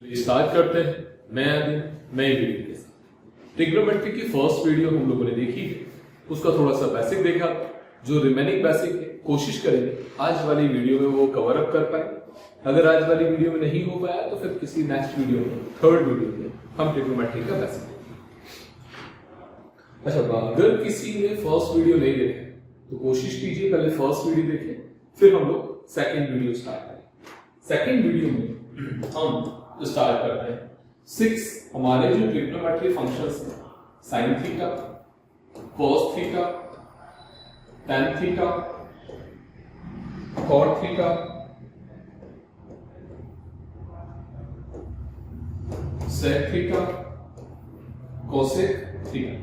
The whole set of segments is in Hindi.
स्टार्ट करते हैं नया दिन नई वीडियो के साथ। ट्रिग्नोमेट्री की फर्स्ट वीडियो हम लोगों ने देखी है, उसका थोड़ा सा बेसिक देखा, जो रिमेनिंग बेसिक है कोशिश करेंगे आज वाली वीडियो में वो कवर अप कर पाए। अगर आज वाली वीडियो में नहीं हो पाया तो फिर किसी नेक्स्ट वीडियो में, थर्ड वीडियो में हम ट्रिग्नोमेट्री का बेसिक देखेंगे। अच्छा, अगर किसी ने फर्स्ट वीडियो नहीं देखे तो कोशिश कीजिए पहले फर्स्ट वीडियो देखें, फिर हम लोग सेकेंड वीडियो स्टार्ट करें। सेकेंड वीडियो में हम स्टार्ट करते हैं 6 हमारे जो ट्रिग्नोमेट्री फंक्शंस हैं, sine theta, cos theta, tan theta, cot theta, sec theta, cosec theta.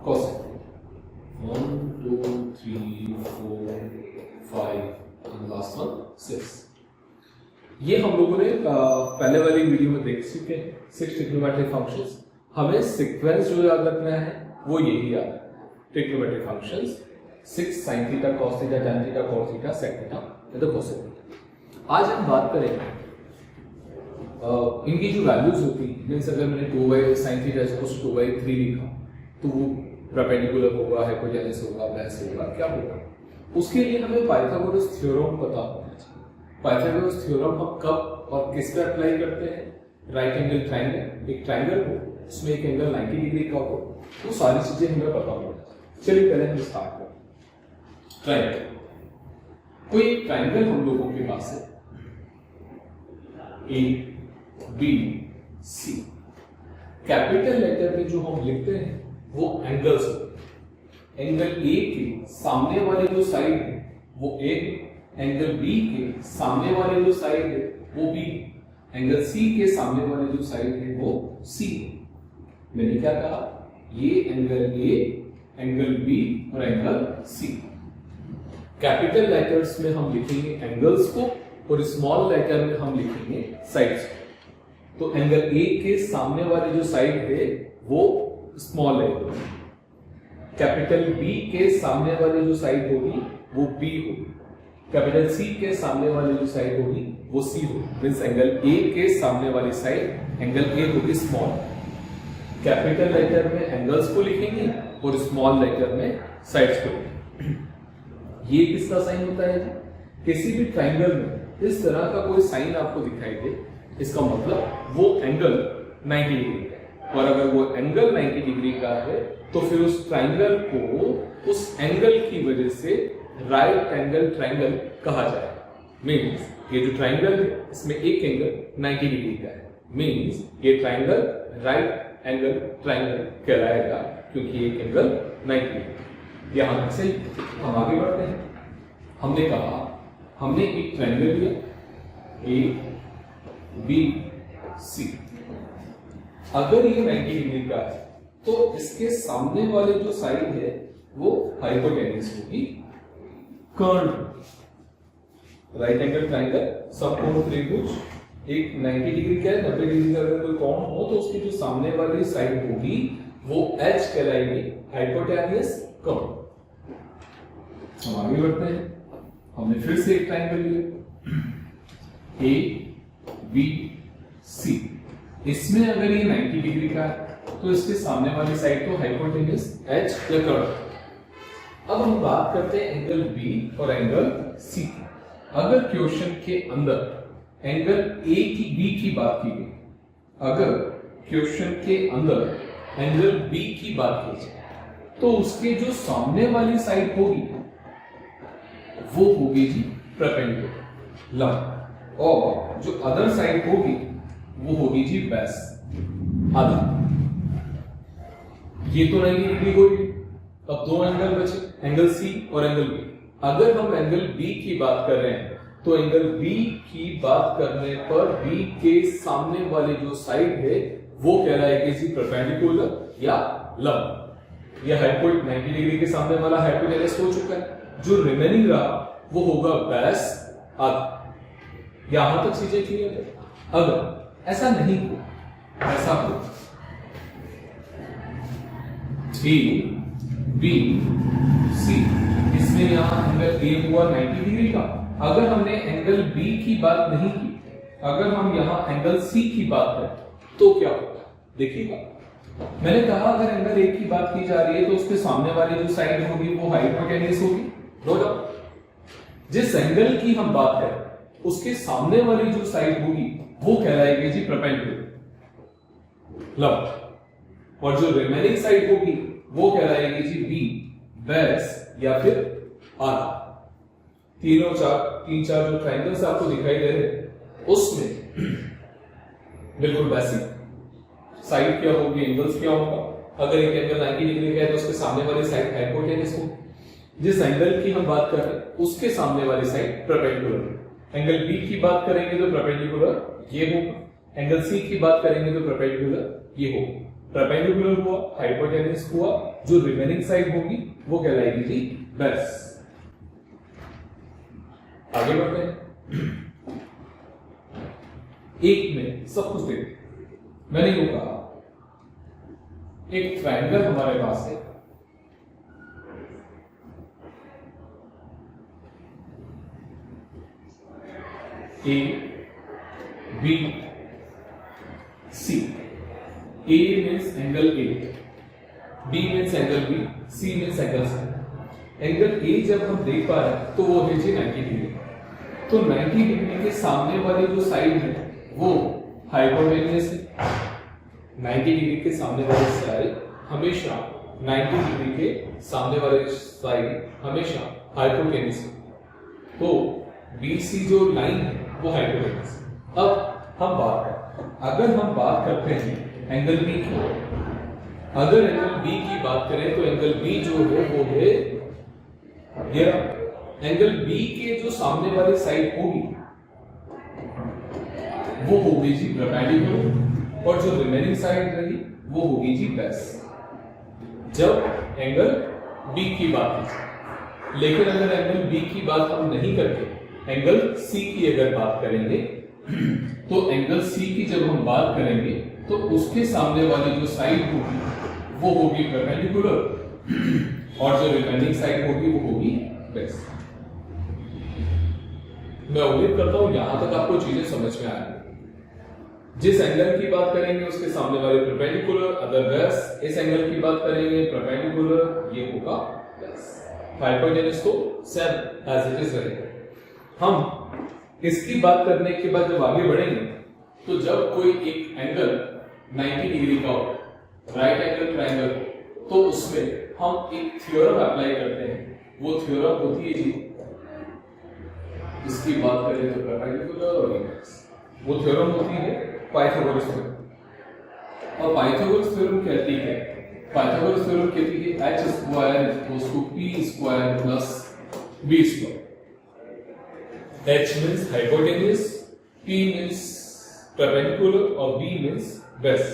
Cosec 1 2 3 4 5 and last one 6। ये हम लोगों ने पहले वाली वीडियो में देख चुके हैं 6 ट्रिग्नोमेट्रिक फंक्शंस। हमें सीक्वेंस जो याद रखना है वो यही याद है, trigonometric functions 6 sin theta, cos theta, tan theta, cot theta, sec theta, तो cosec थीटा। आज हम बात करेंगे इनकी जो वैल्यूज होती है, मींस अगर मैंने 2 sin थीटा 2/3 लिखा तो वो परपेंडिकुलर होगा, हाइपोटेन्यूस होगा, बेस होगा, क्या होगा। उसके लिए हमें पाइथागोरस थ्योरम पता होना चाहिए। पाइथागोरस थ्योरम हम कब और किस पे अप्लाई करते हैं? राइट एंगल ट्रायंगल, एक ट्रायंगल हो उसमें एक एंगल 90 डिग्री का हो, तो सारी चीजें हमें पता होना चाहिए। चलिए पहले हम स्टार्ट करते हैं। ट्रायंगल, कोई ट्रायंगल हम लोगों के पास है A B C. Capital letter में जो हम लिखते हैं वो एंगल्स होते हैं। एंगल ए के सामने वाले जो साइड है वो ए, एंगल बी के सामने वाले जो साइड है वो बी, एंगल सी के सामने वाले जो साइड है वो सी। मैंने क्या कहा? ये एंगल ए, एंगल बी और एंगल सी। कैपिटल लेटर्स में हम लिखेंगे एंगल्स को और स्मॉल लेटर में हम लिखेंगे साइड्स को। तो एंगल ए के सामने वाले जो साइड है वो स्मॉल एंगल, कैपिटल बी के सामने वाले जो साइड होगी वो बी होगी, कैपिटल सी के सामने वाले जो साइड होगी वो सी होगी। मींस एंगल ए के सामने वाली साइड एंगल ए होगी स्मॉल। कैपिटल लेटर में एंगल्स को लिखेंगे और स्मॉल लेटर में साइड्स को लिखेंगे। ये किसका साइन होता है? किसी भी ट्रायंगल में इस तरह का कोई साइन आपको दिखाई दे, इसका मतलब वो एंगल 90 डिग्री का है। और अगर वो एंगल 90 डिग्री का है तो फिर उस ट्रायंगल को उस एंगल की वजह से राइट एंगल ट्रायंगल कहा जाएगा। मींस ये जो ट्रायंगल है इसमें एक एंगल 90 डिग्री का है, मींस ये ट्रायंगल राइट एंगल ट्रायंगल कहलाएगा क्योंकि एक एंगल 90 डिग्री। यहां से हम आगे बढ़ते हैं। हमने कहा हमने एक ट्रायंगल लिया ए बी सी। अगर ये 90 डिग्री का है तो इसके सामने वाले जो साइड है वो हाइपोटेन्यूस होगी, कर्व। राइट एंगल ट्रायंगल समकोण त्रिभुज एक 90 डिग्री का है, 90 डिग्री का अगर कोई कोण हो तो उसकी जो सामने वाली साइड होगी वो एच कहलाएगी, हाइपोटेन्यूस कर्व। हम आगे बढ़ते हैं। हमने फिर से एक ट्रायंगल लिया ए बी सी। इसमें अगर ये 90 डिग्री का है तो इसके सामने वाली साइड तो हाइपोटेन्यूस एच या कर्व। अब हम बात करते हैं एंगल बी और एंगल सी। अगर क्वेश्चन के अंदर एंगल ए की बी की बात की गई, अगर क्वेश्चन के अंदर एंगल बी की बात की जाए तो उसके जो सामने वाली साइड होगी वो होगी जी परपेंडिकुलर, लंब, और जो अदर साइड होगी वो होगी जी बेस, आधा। ये तो 90 डिग्री होगी। अब दो एंगल बचे, एंगल सी और एंगल बी। अगर हम एंगल बी की बात कर रहे हैं तो एंगल बी की बात करने पर बी के सामने वाली जो साइड है वो कहलाएगी जी परपेंडिकुलर या लंब। यह हाइपोटेन्यूस 90 डिग्री के सामने वाला हाइपोटेन्यूस हो चुका है। जो रिमेनिंग रहा वो होगा बेस, आधा। यहां तक चीजें क्लियर है। अगर ऐसा नहीं हो, ऐसा हो ए बी सी, इस इसमें यहाँ एंगल ए हुआ 90 डिग्री का। अगर हमने एंगल बी की बात नहीं की, अगर हम यहाँ एंगल सी की बात करें तो क्या होगा देखिएगा। मैंने कहा अगर एंगल ए की बात की जा रही है तो उसके सामने वाली जो साइड होगी वो हाइपोटेन्यूज होगी, नो डाउट। जिस एंगल की हम बात करें उसके सामने वाली जो साइड होगी वो कहलाएगी जी परपेंडिकुलर, लंब। और जो रिमेनिंग साइड होगी वो कहलाएगी जी बी, बेस या फिर आधा। तीन चार जो ट्रायंगल्स आपको दिखाई दे रहे हैं उसमें बिल्कुल बेसिक साइड क्या होगी, एंगल्स क्या होगा। अगर एक एंगल 90 डिग्री का है तो उसके सामने वाली साइड हाइपोटेन्यूज होगी। जिस एंगल की हम बात कर रहे हैं उसके सामने वाली साइड परपेंडिकुलर। एंगल बी की बात करेंगे तो परपेंडिकुलर ये होगा, एंगल सी की बात करेंगे तो परपेंडिकुलर ये होगा। परपेंडिकुलर हुआ, हाइपोटेन्यूज हुआ, जो रिमेनिंग साइड होगी वो कहलाएगी जी बेस। आगे बढ़ते हैं। एक में सब कुछ देखते, मैंने यूं कहा एक ट्रायंगल हमारे पास है, A B C. A means angle A, B means angle B, C means angle C. Angle A जब हम देख पा रहे हैं तो वो है जी 90 डिग्री। तो 90 डिग्री के सामने वाली जो साइड है वो हाइपोटेन्यूज है। 90 डिग्री के सामने वाली साइड हमेशा 90 डिग्री के सामने वाली साइड हमेशा हाइपोटेन्यूज है। तो BC जो लाइन है वो हाइपोटेन्यूज। अब हम बात करें, अगर हम बात करते हैं एंगल बी की, अगर एंगल बी की बात करें तो एंगल बी जो है वो है ये एंगल बी के जो सामने वाली साइड होगी वो होगी जी परपेंडिकुलर और जो रिमेनिंग साइड रही वो होगी जी बेस जब एंगल बी की बात की। लेकिन अगर एंगल बी की बात हम नहीं करके एंगल सी की अगर बात करेंगे तो एंगल सी की जब हम बात करेंगे तो उसके सामने वाली जो साइड होगी वो होगी परपेंडिकुलर और जो रिमेनिंग साइड होगी वो होगी बेस। मैं उम्मीद करता हूं यहां तक आपको चीजें समझ में आ रही। जिस एंगल की बात करेंगे उसके सामने वाले परपेंडिकुलर, अदर बेस। इस एंगल की बात करेंगे परपेंडिकुलर, ये होगा बेस। हाइपोटेन्यूज तो सेम एज इट इज रहेगा। हम इसकी बात करने के बाद जब आगे बढ़ेंगे तो जब कोई एक एंगल 90 डिग्री का हो, राइट एंगल ट्रायंगल, तो उसमें हम एक थ्योरम अप्लाई करते हैं। वो थ्योरम होती है जी, इसकी बात करें तो परपेंडिकुलर और इनवर्स। वो थ्योरम होती है पाइथागोरस थ्योरम। और पाइथागोरस थ्योरम कहती है, पाइथागोरस थ्योरम कहती है h square equals to p square plus b square. h means hypotenuse, p means perpendicular और b means base।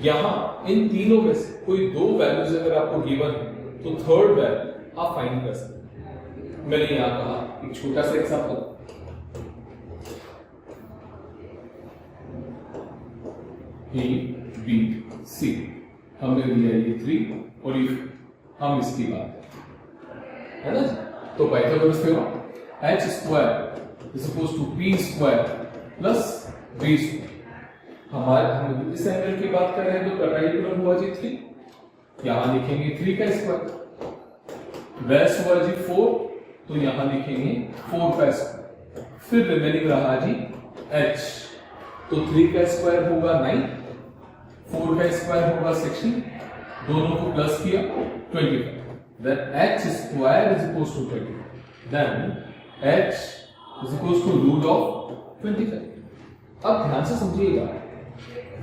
यहां इन तीनों में से कोई दो वैल्यूज अगर आपको गिवन है तो थर्ड वैल्यू आप फाइंड कर सकते हैं। मैंने यहां कहा एक छोटा सा एग्जांपल, ए बी सी हमने दिया ये 3 और ये हम इसकी बात है ना। तो Pythagoras theorem h square is equals to p square plus b square. हम इस एंगल की बात कर रहे हैं तो परपेंडिकुलर हुआ जी 3, यहां लिखेंगे 3 का स्क्वायर। बेस हुआ जी 4, तो यहां लिखेंगे 4 का स्क्वायर। फिर रिमेनिंग रहा जी h, तो 3 का स्क्वायर होगा 9, 4 का स्क्वायर होगा 16, दोनों को प्लस किया 25। Then h square is equals to 25। Then h is equals to root of 25। अब ध्यान से समझिएगा,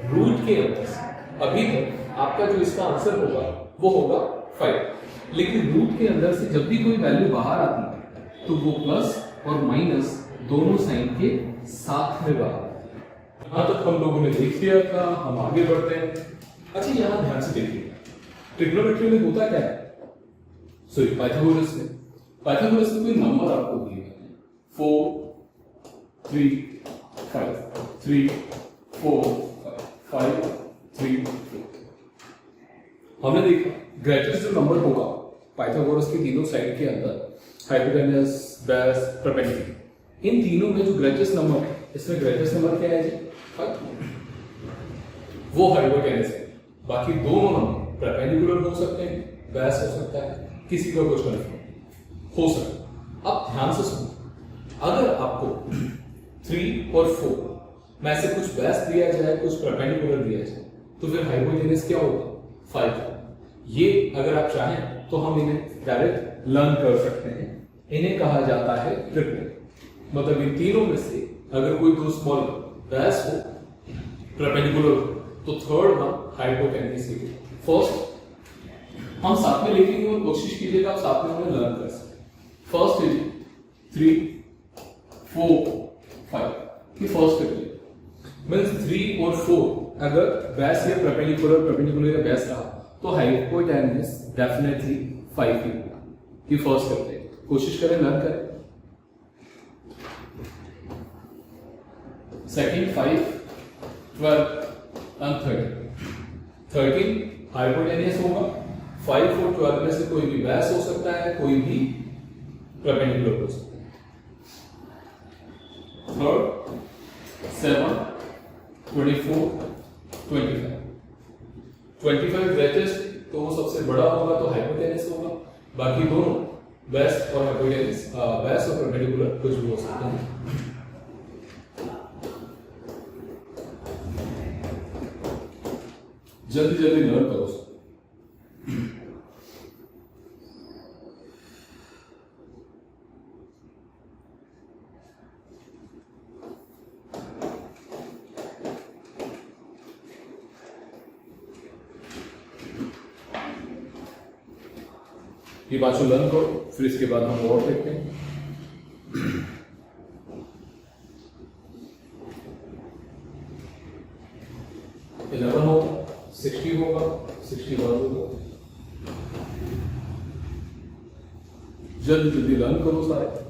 रूट के अंदर से अभी तक आपका जो इसका आंसर होगा वो होगा 5, लेकिन रूट के अंदर से जब भी कोई वैल्यू बाहर आती है तो वो प्लस और माइनस दोनों साइन के साथ में बाहर आती है। यहां तक हम लोगों ने देख लिया था, हम आगे बढ़ते हैं। अच्छा यहां ध्यान से देखिए, ट्रिग्नोमेट्री में होता क्या है, सॉरी पाइथागोरस में कोई नंबर आपको दिए 4 3 5 3 4 5 3 4। हमने देखा ग्रेटेस्ट जो नंबर होगा पाइथागोरस की तीनों साइड के अंदर हाइपोटेनस, बेस, परपेंडिकुलर, इन तीनों में जो ग्रेटेस्ट नंबर है, इसमें ग्रेटेस्ट नंबर क्या है जी? 5, वो हाइपोटेनस है। बाकी दोनों नंबर परपेंडिकुलर हो सकते हैं, बेस हो सकता है, किसी का कुछ कंफर्म हो सकता है। अब ध्यान से सुनो, अगर आपको 3 और 4 में से कुछ बेस दिया जाए, कुछ परपेंडिकुलर दिया जाए, तो फिर हाइपोटेनस क्या होगा? 5। ये अगर आप चाहें तो हम इन्हें डायरेक्ट लर्न कर सकते हैं। इन्हें कहा जाता है ट्रिपलेट। मतलब इन तीनों में से अगर कोई दो स्मॉल बेस हो, परपेंडिकुलर हो, तो थर्ड वन हाइपोटेनस है। फर्स्ट हम साथ में लिखेंगे और कोशिश कीजिएगा आप साथ में उन्हें लर्न कर सकें। फर्स्ट है 3, 4, 5 ये फर्स्ट ट्रिपलेट। मीन्स 3 और 4 अगर बेस या परपेंडिकुलर या बेस रहा तो हाइपोटेनस डेफिनेटली 5 ही होगा। ये फर्स्ट करते हैं, कोशिश करें लर्न करें। सेकंड 5, 12 एंड 13 हाइपोटेनस होगा। 5 और 12 में से कोई भी बेस हो सकता है, कोई भी परपेंडिकुलर हो सकता है। थर्ड 7, 24, 25 ग्रेटेस्ट, तो वो सबसे बड़ा होगा तो हाइपोटेनस होगा। बाकी दोनों बेस और हाइपोटेनस, बेस और परपेंडिकुलर कुछ भी हो सकते हैं। जल्दी जल्दी लर्न करो। ये पांचों लर्न करो, फिर इसके बाद हम और देखते हैं। इलेवन होगा, 60 होगा, 61 होगा। जल्दी जल्दी लर्न करो सारे।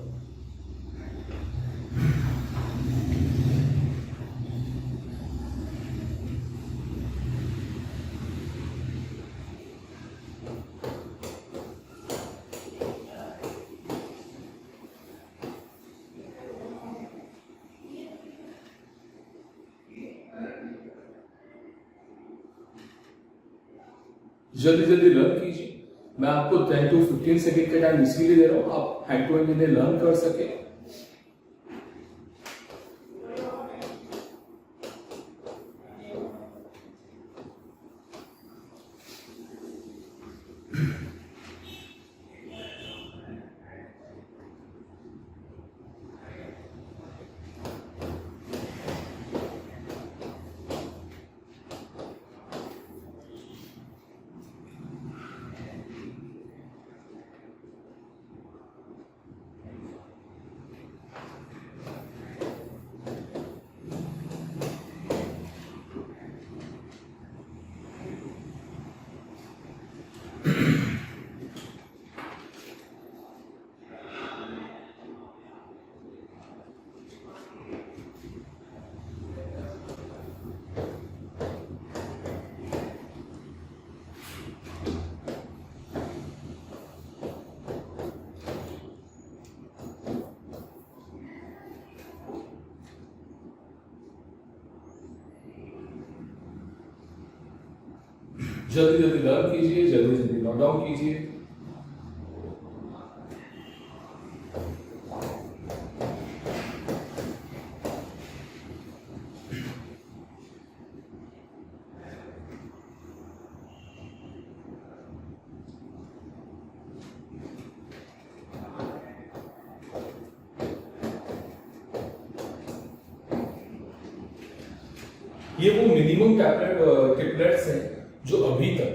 जल्दी जल्दी लर्न कीजिए। मैं आपको 10 to 15 सेकंड का टाइम इसीलिए दे रहा हूं, आप हैंड टू हैंड इन्हें लर्न कर सके। जल्दी जल्दी लर्न कीजिए, जल्दी जल्दी नोट डाउन कीजिए। ये वो मिनिमम ट्रिपलेट्स हैं जो अभी तक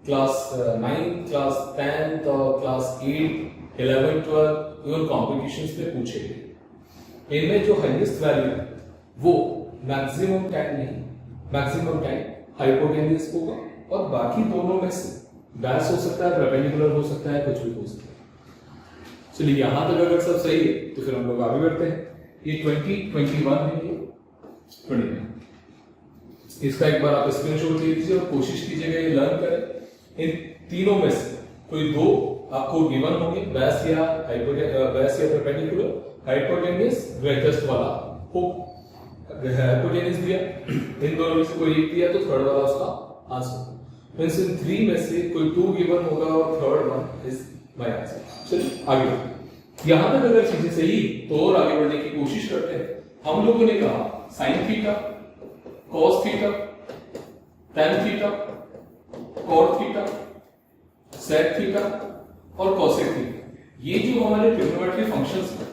क्लास 9, क्लास 10 और क्लास 8, 11, 12 इवन कॉम्पिटिशंस में पूछे गए। इनमें जो हाईएस्ट वैल्यू है वो मैक्सिमम 10 नहीं, मैक्सिमम 10 हाइपोटेन्यूस होगा और बाकी दोनों में से बेस हो सकता है, परपेंडिकुलर हो सकता है, कुछ भी हो सकता है। चलिए यहां तक अगर सब सही है तो फिर हम लोग आगे बढ़ते हैं। ये 20, 21 है, ये 29। इसका एक बार आप स्क्रीनशॉट ले लीजिए और कोशिश कीजिएगा ये लर्न करें। इन तीनों में से कोई दो आपको गिवन होंगे, बेस या परपेंडिकुलर, हाइपोटेन्यूज ग्रेटेस्ट वाला हो, हाइपोटेन्यूज दिया, इन दोनों में से कोई एक दिया तो थर्ड वाला उसका आंसर। मींस इन 3 में से कोई 2 गिवन होगा और third one is my answer. चलिए आगे बढ़ते। यहां तक अगर चीजें सही तो और आगे बढ़ने की कोशिश करते हैं। हम लोगों ने कहा sine theta, cos theta, tan theta, cot theta, sec theta और कोसेक थीटा, ये जो हमारे ट्रिग्नोमेट्री फंक्शंस हैं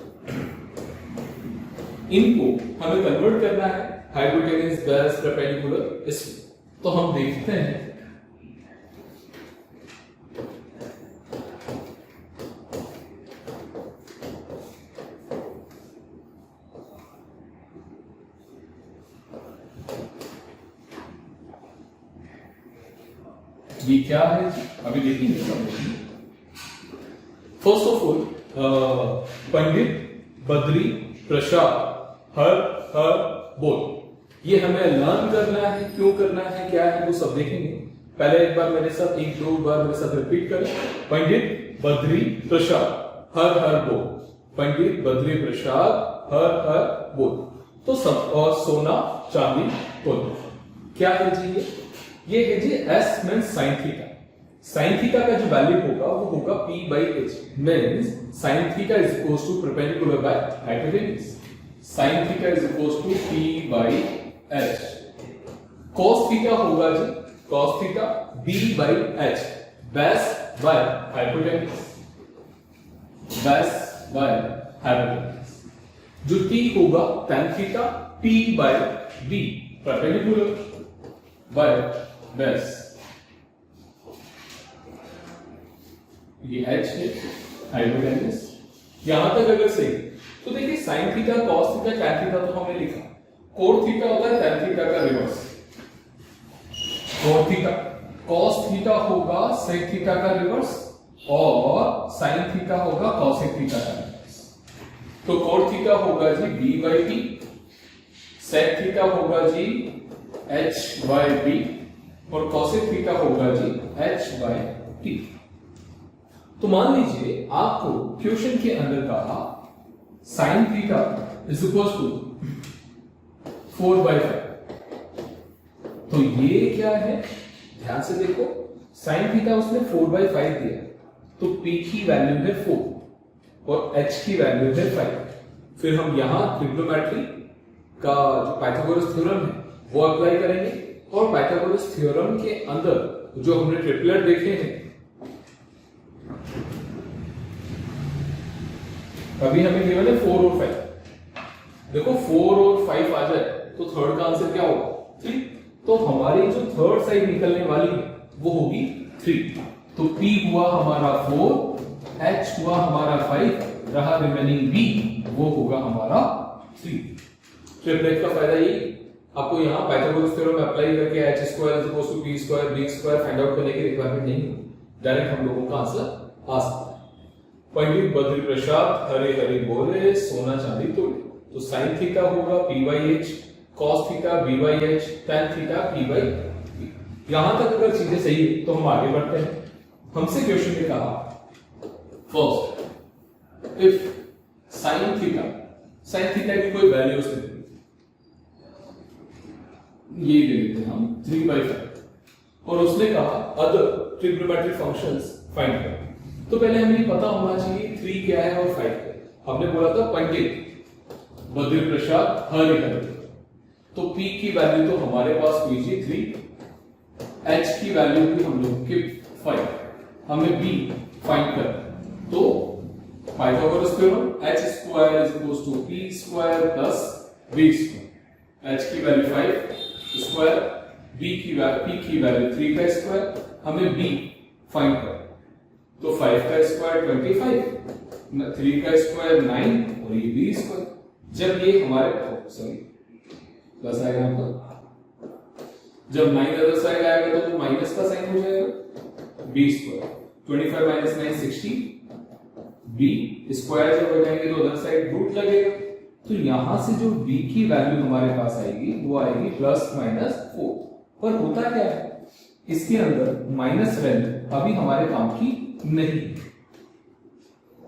इनको हमें कन्वर्ट करना है हाइपोटेन्यूज, बेस, परपेंडिकुलर इसमें। तो हम देखते हैं ये क्या है, अभी देखेंगे। फर्स्ट ऑफ ऑल पंडित, बद्री, प्रसाद, हर हर बोल, ये हमें लर्न करना है। क्यों करना है, क्या है, वो सब देखेंगे। पहले एक बार मेरे साथ, एक दो बार मेरे साथ रिपीट करें। पंडित, बद्री, प्रसाद, हर हर बोल। पंडित, बद्री, प्रसाद, हर हर बोल। तो सब, और सोना, चांदी, तोल। क्या है जी ये है जी S means sine theta. Sine theta का जो वैल्यू होगा वो होगा p by h, means sine theta is equals to perpendicular by hypotenuse. Sine theta is equals to p by h. cos theta होगा जी cos theta b by h, base by hypotenuse, base by hypotenuse. जो t होगा tan theta p by b, perpendicular by base. ये h है हाइपोटेन्यूज। यहां तक अगर सही तो देखिए sine theta, cos theta, tan theta तो हमने लिखा। कोट थीटा होता है टैन थीटा का reverse. Cot theta, cos theta होगा सेक थीटा का रिवर्स और साइन थीटा होगा कॉसेक थीटा का रिवर्स। तो कोट थीटा होगा जी b by t, sec theta होगा जी h बाई b और कॉसेक थीटा होगा जी h बाई t। तो मान लीजिए आपको क्वेश्चन के अंदर कहा sine theta is equal to 4/5। तो ये क्या है, ध्यान से देखो, साइन थीटा उसने 4/5 दिया, तो p की वैल्यू है 4 और h की वैल्यू है 5। फिर हम यहां ट्रिग्नोमेट्री का जो पाइथागोरस थ्योरम है वो अप्लाई करेंगे और पाइथागोरस थ्योरम के अंदर जो हमने ट्रिपलेट देखे हैं, अभी हमें गिवन है 4 और 5। देखो 4 और 5 आ जाए तो थर्ड का आंसर क्या होगा, 3। तो हमारी जो थर्ड साइड निकलने वाली है वो होगी 3। तो P हुआ हमारा 4, H हुआ हमारा 5, रहा रिमेनिंग B, वो होगा हमारा 3। ट्रिपलेट का फायदा ये, आपको यहाँ पाइथागोरस थ्योरम अप्लाई करके h² = p² b² find out करने की रिक्वायरमेंट नहीं है, डायरेक्ट हम लोगों का आंसर आ सकता है। पंडित, बद्री, प्रसाद, हरे हरे बोले, सोना चांदी तोले। तो साइन थीटा होगा p by H, cos theta b by H, tan theta p by b। यहां तक अगर चीजें सही है तो हम आगे बढ़ते हैं। हमसे क्वेश्चन में कहा फर्स्ट इफ साइन थीटा की कोई वैल्यू उसने ये ले लेते हैं हम 3/5 और उसने कहा अदर ट्रिग्नोमेट्रिक फंक्शंस फाइंड करो। तो पहले हमें ये पता होना चाहिए 3 क्या है और 5 क्या है। हमने बोला था पंडित, बद्री, प्रसाद, हरि हरि। तो p की वैल्यू तो हमारे पास हुई जी 3, h की वैल्यू भी हम लोग की 5, हमें b फाइंड करना। तो Pythagoras theorem h² = p² + b²। h की वैल्यू 5 स्क्वायर, p की वैल्यू 3 का स्क्वायर, हमें b फाइंड करना। तो 5 का स्क्वायर 25, 3 का स्क्वायर 9 और ये b²। जब ये हमारे प्लस आएगा यहाँ पर, जब 9 अदर साइड आएगा तो माइनस का साइन हो जाएगा, b²। 25 - 9 60, b² जब हो जाएंगे तो अदर साइड रूट लगेगा। तो यहां से जो b की वैल्यू हमारे पास आएगी वो आएगी +-4। पर होता क्या है, इसके अंदर माइनस वैल्यू अभी हमारे काम की नहीं,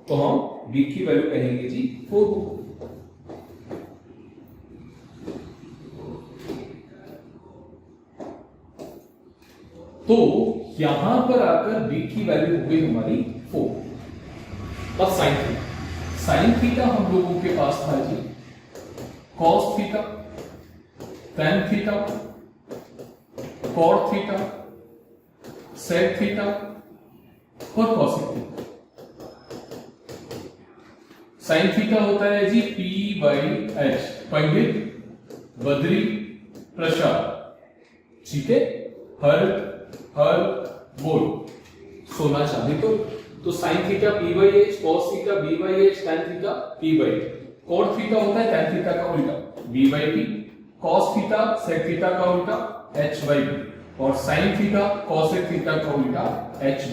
तो हम b की वैल्यू कहेंगे जी 4 होगा। तो यहां पर आकर b की वैल्यू हो गई हमारी 4। अब साइन थीटा हम लोगों के पास था जी cos theta, tan theta, cot theta, sec theta और cosec थीटा। साइन थीटा होता है जी P/H, पंडित बद्री प्रसाद, ठीक है, हर बोल सोना चांदी तो sine theta P/H, cos theta B/H, tan theta P/H, cot theta होता है tan थीटा का उल्टा B/P, cos theta sec theta का उल्टा H/P और sin थीटा cosec थीटा का उल्टा H/।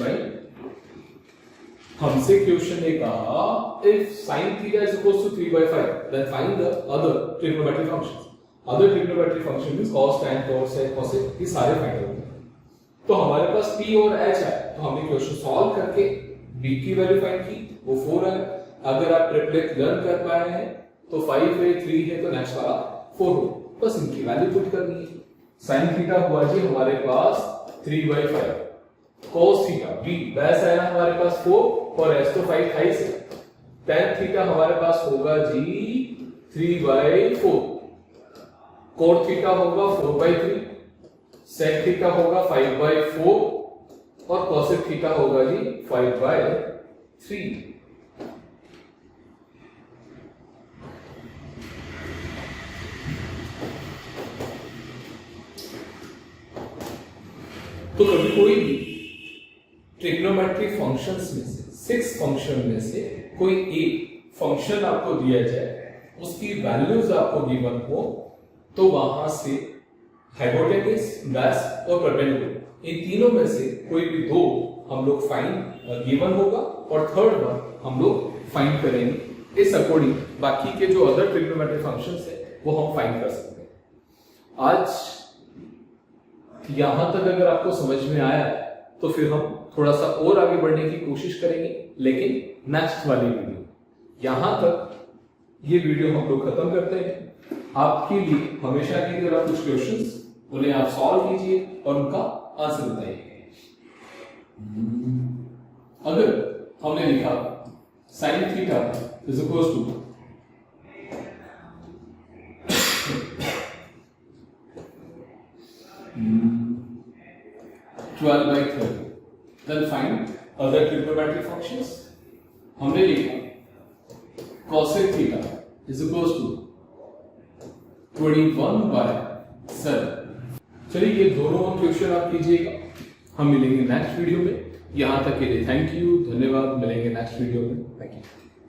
हमसे क्वेश्चन ने कहा if sin theta is equals to 3/5 then find the other trigonometric functions. Other trigonometric function means cos, tan, cos, sec, cosec, ये सारे फाइंड होंगे। तो हमारे पास p और h है, तो हमने क्वेश्चन सॉल्व करके b की वैल्यू फाइंड की, वो 4 है। अगर आप ट्रिपलेट लर्न कर पाए हैं तो 5 है, 3 है, तो नेक्स्ट वाला 4 हो, बस इनकी वैल्यू पुट करनी है। sin थीटा हुआ जी हमारे पास 3/5, cos थीटा b वैसा है ना हमारे पास 4 और s तो 5 था ही से, tan थीटा हमारे पास होगा जी 3/4, cot थीटा होगा 4/3, sec थीटा होगा 5/4 और cosec थीटा होगा जी 5/3। तो कभी कोई भी ट्रिग्नोमेट्रिक फंक्शंस में से 6 फंक्शन में से कोई एक फंक्शन आपको दिया जाए, उसकी वैल्यूज आपको गिवन हो, तो वहां से हाइपोटेनस, बेस और परपेंडिकुलर इन तीनों में से कोई भी दो हम लोग फाइंड गिवन होगा और थर्ड वन हम लोग फाइंड करेंगे। इस अकॉर्डिंग बाकी के जो अदर ट्रिग्नोमेट्रिक फंक्शंस है वो हम फाइंड कर सकते हैं। आज यहां तक अगर आपको समझ में आया तो फिर हम थोड़ा सा और आगे बढ़ने की कोशिश करेंगे, लेकिन नेक्स्ट वाली वीडियो, यहां तक ये वीडियो हम लोग खत्म करते हैं। आपके लिए हमेशा की तरह कुछ क्वेश्चंस, उन्हें आप सॉल्व कीजिए और उनका आंसर बताइए। अगर हमने लिखा sin theta is equal to 12/30, then find other trigonometric functions. हमने लिखा cosec theta is equal to 21/7। चलिए ये दोनों क्वेश्चन आप कीजिएगा, हम मिलेंगे नेक्स्ट वीडियो में। यहां तक के लिए थैंक यू, धन्यवाद, मिलेंगे नेक्स्ट वीडियो में। Thank you.